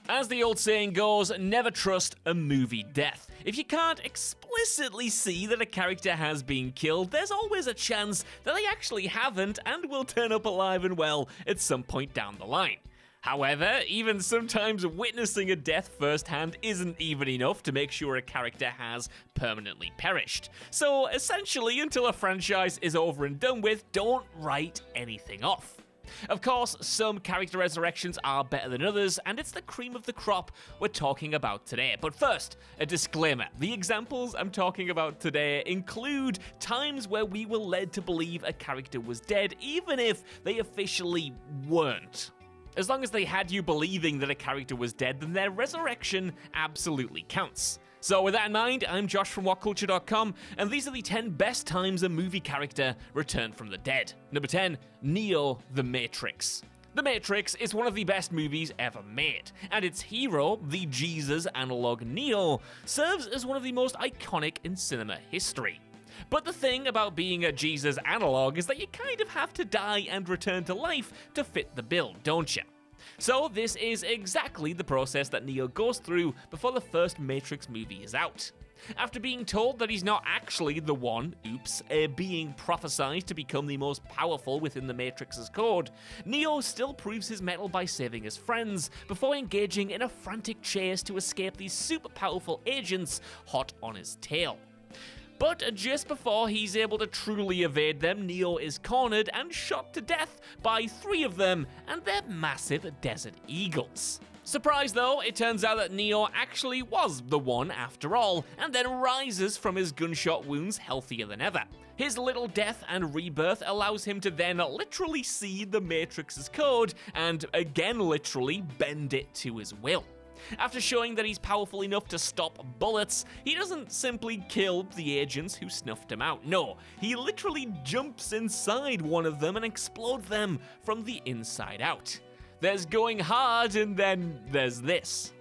As the old saying goes, never trust a movie death. If you can't explicitly see that a character has been killed, there's always a chance that they actually haven't and will turn up alive and well at some point down the line. However, even sometimes witnessing a death firsthand isn't even enough to make sure a character has permanently perished. So essentially, until a franchise is over and done with, don't write anything off. Of course, some character resurrections are better than others, and it's the cream of the crop we're talking about today. But first, a disclaimer. The examples I'm talking about today include times where we were led to believe a character was dead, even if they officially weren't. As long as they had you believing that a character was dead, then their resurrection absolutely counts. So with that in mind, I'm Josh from WhatCulture.com, and these are the 10 best times a movie character returned from the dead. Number 10, Neo The Matrix. The Matrix is one of the best movies ever made, and its hero, the Jesus analog Neo, serves as one of the most iconic in cinema history. But the thing about being a Jesus analog is that you kind of have to die and return to life to fit the bill, don't you? So this is exactly the process that Neo goes through before the first Matrix movie is out. After being told that he's not actually the one, being prophesied to become the most powerful within the Matrix's code, Neo still proves his mettle by saving his friends before engaging in a frantic chase to escape these super powerful agents hot on his tail. But just before he's able to truly evade them, Neo is cornered and shot to death by 3 of them and their massive desert eagles. Surprise though, it turns out that Neo actually was the one after all, and then rises from his gunshot wounds healthier than ever. His little death and rebirth allows him to then literally see the Matrix's code and again literally bend it to his will. After showing that he's powerful enough to stop bullets, he doesn't simply kill the agents who snuffed him out. No, he literally jumps inside one of them and explodes them from the inside out. There's going hard, and then there's this.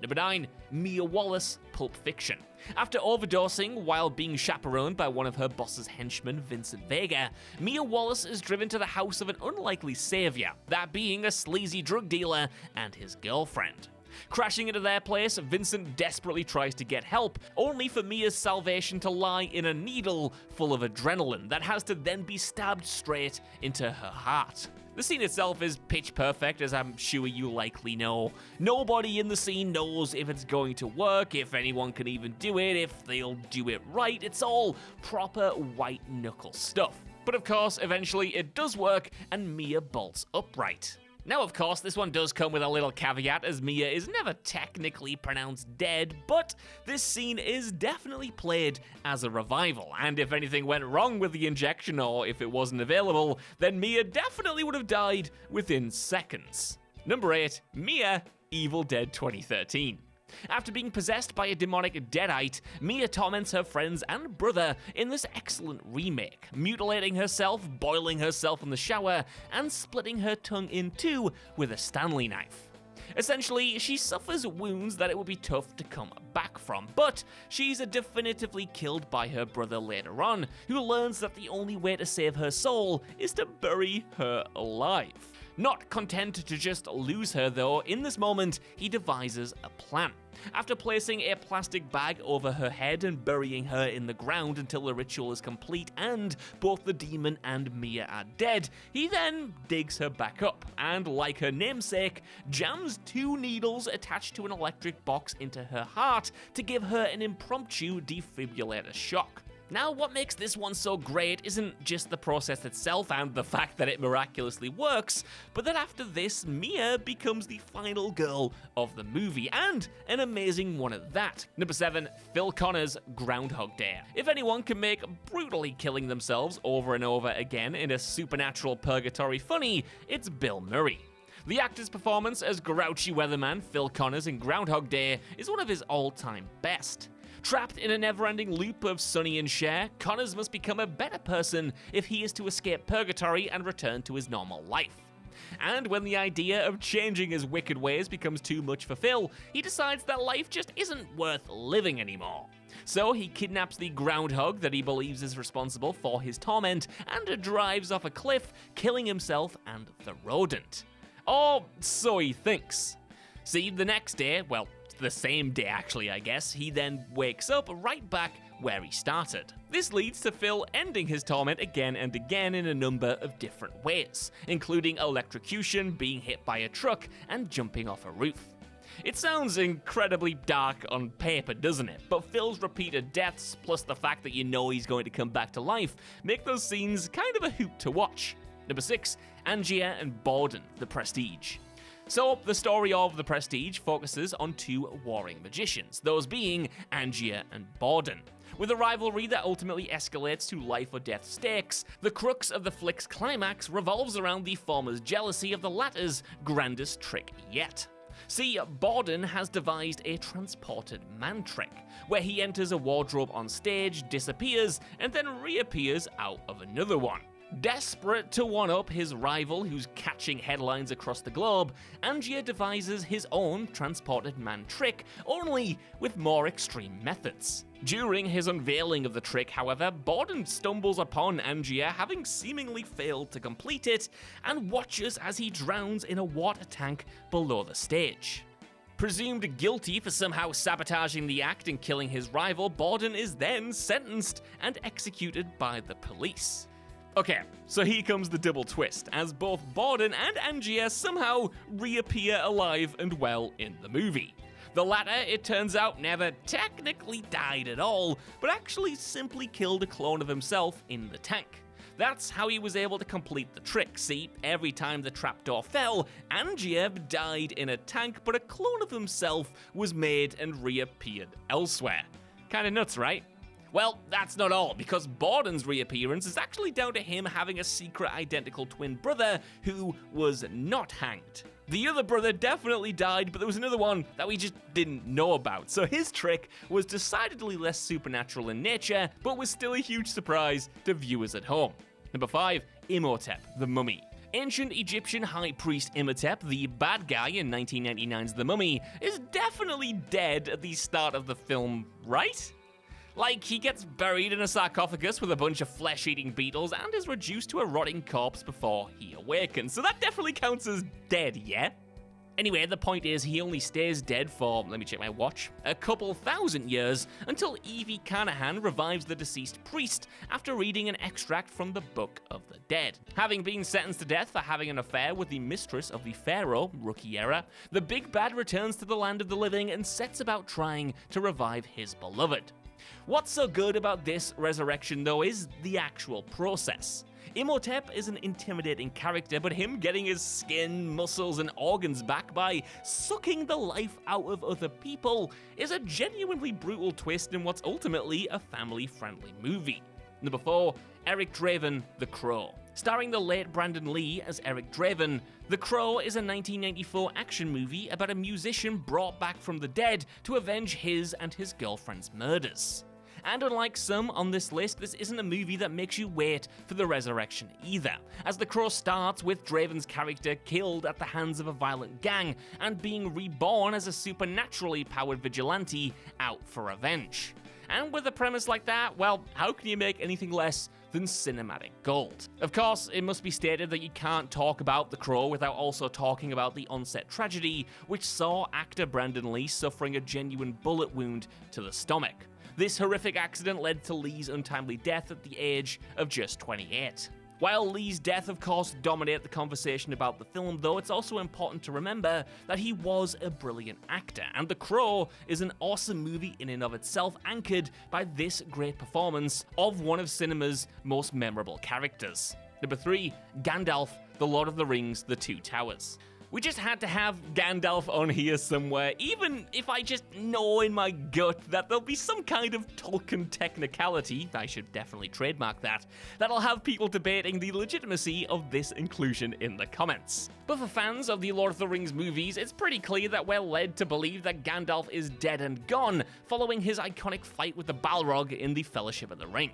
Number 9, Mia Wallace, Pulp Fiction. After overdosing while being chaperoned by one of her boss's henchmen, Vincent Vega, Mia Wallace is driven to the house of an unlikely savior, that being a sleazy drug dealer and his girlfriend. Crashing into their place, Vincent desperately tries to get help, only for Mia's salvation to lie in a needle full of adrenaline that has to then be stabbed straight into her heart. The scene itself is pitch perfect, as I'm sure you likely know. Nobody in the scene knows if it's going to work, if anyone can even do it, if they'll do it right. It's all proper white-knuckle stuff. But of course, eventually it does work, and Mia bolts upright. Now, of course, this one does come with a little caveat, as Mia is never technically pronounced dead, but this scene is definitely played as a revival, and if anything went wrong with the injection or if it wasn't available, then Mia definitely would have died within seconds. Number 8, Mia, Evil Dead 2013. After being possessed by a demonic deadite, Mia torments her friends and brother in this excellent remake, mutilating herself, boiling herself in the shower, and splitting her tongue in 2 with a Stanley knife. Essentially, she suffers wounds that it would be tough to come back from, but she's definitively killed by her brother later on, who learns that the only way to save her soul is to bury her alive. Not content to just lose her though, in this moment, he devises a plan. After placing a plastic bag over her head and burying her in the ground until the ritual is complete and both the demon and Mia are dead, he then digs her back up and, like her namesake, jams 2 needles attached to an electric box into her heart to give her an impromptu defibrillator shock. Now, what makes this one so great isn't just the process itself and the fact that it miraculously works, but that after this, Mia becomes the final girl of the movie, and an amazing one at that. Number 7, Phil Connor's Groundhog Day. If anyone can make brutally killing themselves over and over again in a supernatural purgatory funny, it's Bill Murray. The actor's performance as grouchy weatherman Phil Connors in Groundhog Day is one of his all-time best. Trapped in a never-ending loop of Sonny and Cher, Connors must become a better person if he is to escape purgatory and return to his normal life. And when the idea of changing his wicked ways becomes too much for Phil, he decides that life just isn't worth living anymore. So he kidnaps the groundhog that he believes is responsible for his torment and drives off a cliff, killing himself and the rodent. Or so he thinks. See, the next day, well, the same day actually, I guess, he then wakes up right back where he started. This leads to Phil ending his torment again and again in a number of different ways, including electrocution, being hit by a truck, and jumping off a roof. It sounds incredibly dark on paper, doesn't it? But Phil's repeated deaths, plus the fact that you know he's going to come back to life, make those scenes kind of a hoot to watch. Number 6, Angier and Borden, The Prestige. So, the story of The Prestige focuses on two warring magicians, those being Angier and Borden. With a rivalry that ultimately escalates to life or death stakes, the crux of the flick's climax revolves around the former's jealousy of the latter's grandest trick yet. See, Borden has devised a transported man trick, where he enters a wardrobe on stage, disappears, and then reappears out of another one. Desperate to one-up his rival who's catching headlines across the globe, Angier devises his own transported man trick, only with more extreme methods. During his unveiling of the trick, however, Borden stumbles upon Angier having seemingly failed to complete it, and watches as he drowns in a water tank below the stage. Presumed guilty for somehow sabotaging the act and killing his rival, Borden is then sentenced and executed by the police. Okay, so here comes the double twist, as both Borden and Angier somehow reappear alive and well in the movie. The latter, it turns out, never technically died at all, but actually simply killed a clone of himself in the tank. That's how he was able to complete the trick. See, every time the trapdoor fell, Angier died in a tank, but a clone of himself was made and reappeared elsewhere. Kinda nuts, right? Well, that's not all, because Borden's reappearance is actually down to him having a secret identical twin brother who was not hanged. The other brother definitely died, but there was another one that we just didn't know about, so his trick was decidedly less supernatural in nature, but was still a huge surprise to viewers at home. Number 5, Immortep The Mummy. Ancient Egyptian high priest Immortep, the bad guy in 1999's The Mummy, is definitely dead at the start of the film, right? Like, he gets buried in a sarcophagus with a bunch of flesh-eating beetles and is reduced to a rotting corpse before he awakens, so that definitely counts as dead, yeah? Anyway, the point is he only stays dead for, let me check my watch, a couple thousand years until Evie Canahan revives the deceased priest after reading an extract from the Book of the Dead. Having been sentenced to death for having an affair with the mistress of the pharaoh, Rookie Era, the big bad returns to the land of the living and sets about trying to revive his beloved. What's so good about this resurrection, though, is the actual process. Immortep is an intimidating character, but him getting his skin, muscles, and organs back by sucking the life out of other people is a genuinely brutal twist in what's ultimately a family-friendly movie. Number 4, Eric Draven, The Crow. Starring the late Brandon Lee as Eric Draven, The Crow is a 1994 action movie about a musician brought back from the dead to avenge his and his girlfriend's murders. And unlike some on this list, this isn't a movie that makes you wait for the resurrection either, as The Crow starts with Draven's character killed at the hands of a violent gang and being reborn as a supernaturally powered vigilante out for revenge. And with a premise like that, well, how can you make anything less than cinematic gold? Of course, it must be stated that you can't talk about The Crow without also talking about the on-set tragedy, which saw actor Brandon Lee suffering a genuine bullet wound to the stomach. This horrific accident led to Lee's untimely death at the age of just 28. While Lee's death, of course, dominated the conversation about the film, though, it's also important to remember that he was a brilliant actor, and The Crow is an awesome movie in and of itself, anchored by this great performance of one of cinema's most memorable characters. Number 3, Gandalf, The Lord of the Rings, The Two Towers. We just had to have Gandalf on here somewhere, even if I just know in my gut that there'll be some kind of Tolkien technicality, I should definitely trademark that, that'll have people debating the legitimacy of this inclusion in the comments. But for fans of the Lord of the Rings movies, it's pretty clear that we're led to believe that Gandalf is dead and gone, following his iconic fight with the Balrog in the Fellowship of the Ring.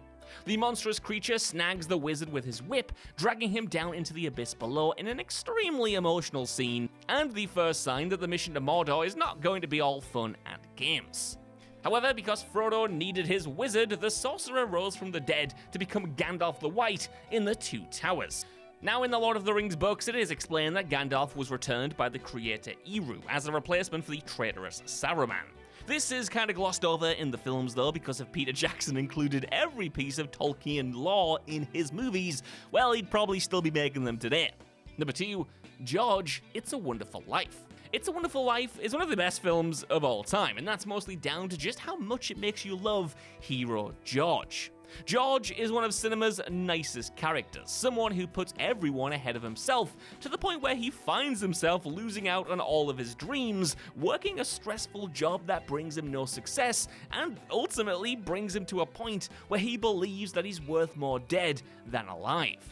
The monstrous creature snags the wizard with his whip, dragging him down into the abyss below in an extremely emotional scene, and the first sign that the mission to Mordor is not going to be all fun and games. However, because Frodo needed his wizard, the sorcerer rose from the dead to become Gandalf the White in The Two Towers. Now, in the Lord of the Rings books, it is explained that Gandalf was returned by the creator Eru as a replacement for the traitorous Saruman. This is kind of glossed over in the films though, because if Peter Jackson included every piece of Tolkien lore in his movies, well, he'd probably still be making them today. Number 2, George, It's a Wonderful Life. It's a Wonderful Life is one of the best films of all time, and that's mostly down to just how much it makes you love hero George. George is one of cinema's nicest characters, someone who puts everyone ahead of himself, to the point where he finds himself losing out on all of his dreams, working a stressful job that brings him no success, and ultimately brings him to a point where he believes that he's worth more dead than alive.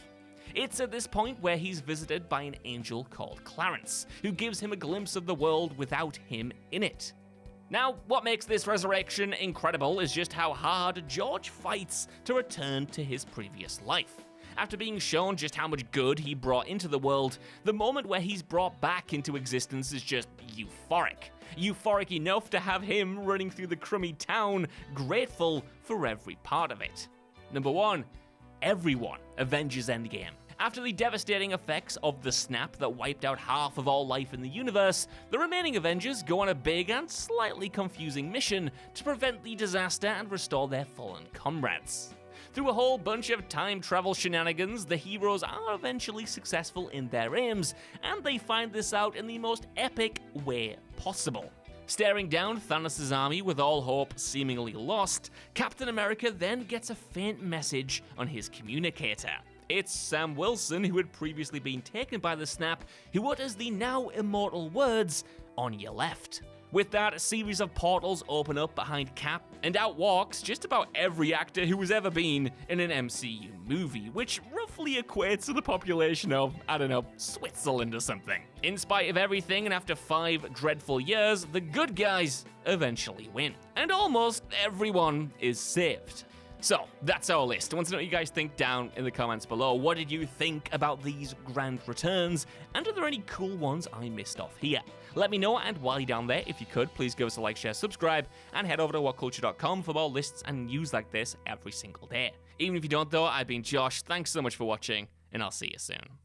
It's at this point where he's visited by an angel called Clarence, who gives him a glimpse of the world without him in it. Now, what makes this resurrection incredible is just how hard George fights to return to his previous life. After being shown just how much good he brought into the world, the moment where he's brought back into existence is just euphoric. Euphoric enough to have him running through the crummy town, grateful for every part of it. Number 1, everyone, Avengers Endgame. After the devastating effects of the snap that wiped out half of all life in the universe, the remaining Avengers go on a big and slightly confusing mission to prevent the disaster and restore their fallen comrades. Through a whole bunch of time travel shenanigans, the heroes are eventually successful in their aims, and they find this out in the most epic way possible. Staring down Thanos' army with all hope seemingly lost, Captain America then gets a faint message on his communicator. It's Sam Wilson, who had previously been taken by the snap, who utters the now immortal words, "On your left." With that, a series of portals open up behind Cap, and out walks just about every actor who has ever been in an MCU movie, which roughly equates to the population of, I don't know, Switzerland or something. In spite of everything, and after 5 dreadful years, the good guys eventually win, and almost everyone is saved. So, that's our list. I want to know what you guys think down in the comments below. What did you think about these grand returns? And are there any cool ones I missed off here? Let me know, and while you're down there, if you could, please give us a like, share, subscribe, and head over to whatculture.com for more lists and news like this every single day. Even if you don't though, I've been Josh, thanks so much for watching, and I'll see you soon.